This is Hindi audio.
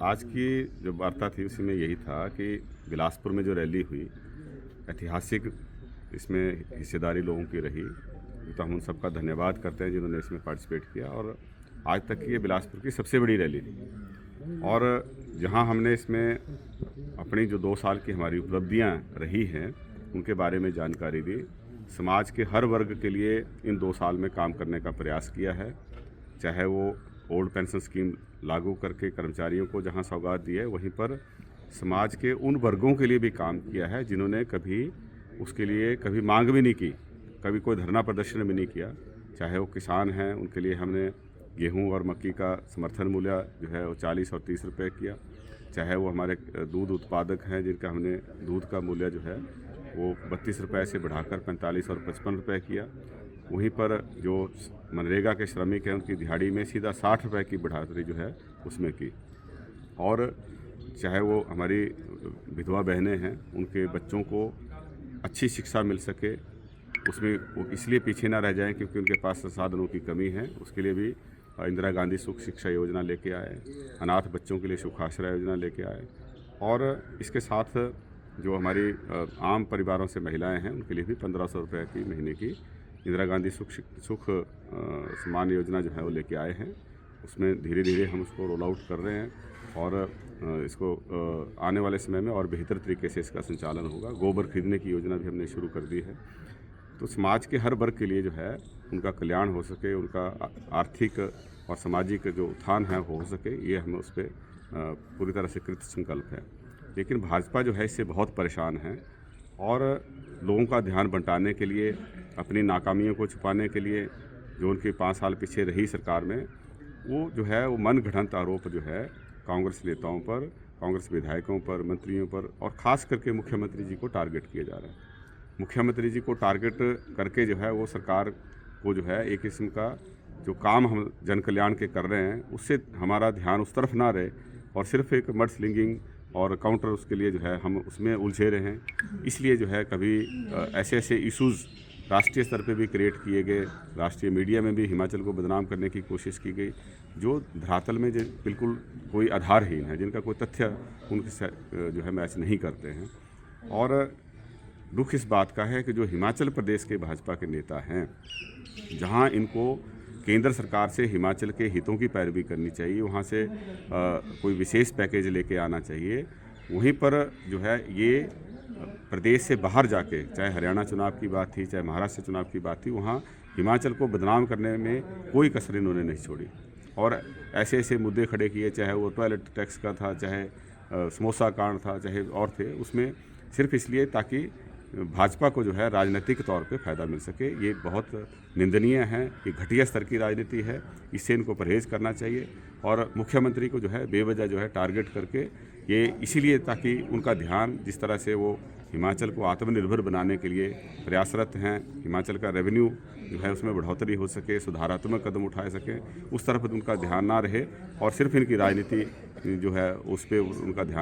आज की जो वार्ता थी उसी में यही था कि बिलासपुर में जो रैली हुई, ऐतिहासिक इसमें हिस्सेदारी लोगों की रही। तो हम उन सबका धन्यवाद करते हैं जिन्होंने इसमें पार्टिसिपेट किया। और आज तक की ये बिलासपुर की सबसे बड़ी रैली थी। और जहां हमने इसमें अपनी जो 2 साल की हमारी उपलब्धियां रही हैं उनके बारे में जानकारी दी। समाज के हर वर्ग के लिए इन 2 साल में काम करने का प्रयास किया है। चाहे वो ओल्ड पेंशन स्कीम लागू करके कर्मचारियों को जहां सौगात दी है, वहीं पर समाज के उन वर्गों के लिए भी काम किया है जिन्होंने कभी उसके लिए कभी मांग भी नहीं की, कभी कोई धरना प्रदर्शन भी नहीं किया। चाहे वो किसान हैं, उनके लिए हमने गेहूं और मक्की का समर्थन मूल्य जो है वो 40 और 30 रुपये किया। चाहे वो हमारे दूध उत्पादक हैं जिनका हमने दूध का मूल्य जो है वो 32 रुपये से बढ़ाकर 45 और 55 रुपये किया। वहीं पर जो मनरेगा के श्रमिक हैं उनकी दिहाड़ी में सीधा 60 रुपये की बढ़ोतरी जो है उसमें की। और चाहे वो हमारी विधवा बहनें हैं, उनके बच्चों को अच्छी शिक्षा मिल सके, उसमें वो इसलिए पीछे ना रह जाएं क्योंकि उनके पास संसाधनों की कमी है, उसके लिए भी इंदिरा गांधी सुख शिक्षा योजना लेके आए। अनाथ बच्चों के लिए सुखाश्रय योजना लेके आए। और इसके साथ जो हमारी आम परिवारों से महिलाएं हैं उनके लिए भी 1500 रुपये की महीने की इंदिरा गांधी सुख सम्मान योजना जो है वो लेके आए हैं। उसमें धीरे धीरे हम उसको रोल आउट कर रहे हैं और इसको आने वाले समय में और बेहतर तरीके से इसका संचालन होगा। गोबर खरीदने की योजना भी हमने शुरू कर दी है। तो समाज के हर वर्ग के लिए जो है उनका कल्याण हो सके, उनका आर्थिक और सामाजिक जो उत्थान है हो सके, ये हमें उस पर पूरी तरह से कृत संकल्प है। लेकिन भाजपा जो है इससे बहुत परेशान है और लोगों का ध्यान बंटाने के लिए, अपनी नाकामियों को छुपाने के लिए, जो उनके 5 साल पीछे रही सरकार में, वो जो है वो मन गढ़ंत आरोप जो है कांग्रेस नेताओं पर, कांग्रेस विधायकों पर, मंत्रियों पर और ख़ास करके मुख्यमंत्री जी को टारगेट किया जा रहा है। मुख्यमंत्री जी को टारगेट करके जो है वो सरकार को जो है एक किस्म का जो काम हम जन कल्याण के कर रहे हैं उससे हमारा ध्यान उस तरफ ना रहे और सिर्फ एक मड स्लिंगिंग और काउंटर उसके लिए जो है हम उसमें उलझे रहे हैं। इसलिए जो है कभी ऐसे ऐसे इश्यूज़ राष्ट्रीय स्तर पे भी क्रिएट किए गए, राष्ट्रीय मीडिया में भी हिमाचल को बदनाम करने की कोशिश की गई, जो धरातल में जो बिल्कुल कोई आधारहीन है, जिनका कोई तथ्य उनके जो है मैच नहीं करते हैं। और दुख इस बात का है कि जो हिमाचल प्रदेश के भाजपा के नेता हैं, जहां इनको केंद्र सरकार से हिमाचल के हितों की पैरवी करनी चाहिए, वहां से कोई विशेष पैकेज लेके आना चाहिए, वहीं पर जो है ये प्रदेश से बाहर जाके, चाहे हरियाणा चुनाव की बात थी, चाहे महाराष्ट्र चुनाव की बात थी, वहाँ हिमाचल को बदनाम करने में कोई कसर इन्होंने नहीं छोड़ी। और ऐसे ऐसे मुद्दे खड़े किए, चाहे वो टॉयलेट टैक्स का था, चाहे समोसा कांड था, चाहे और थे, उसमें सिर्फ इसलिए ताकि भाजपा को जो है राजनीतिक तौर पे फ़ायदा मिल सके। ये बहुत निंदनीय है, ये घटिया स्तर की राजनीति है, इससे इनको परहेज़ करना चाहिए। और मुख्यमंत्री को जो है बेवजह जो है टारगेट करके ये इसीलिए ताकि उनका ध्यान जिस तरह से वो हिमाचल को आत्मनिर्भर बनाने के लिए प्रयासरत हैं, हिमाचल का रेवेन्यू जो है उसमें बढ़ोतरी हो सके, सुधारात्मक कदम उठा सकें, उस तरफ उनका ध्यान ना रहे और सिर्फ इनकी राजनीति जो है उस पर उनका ध्यान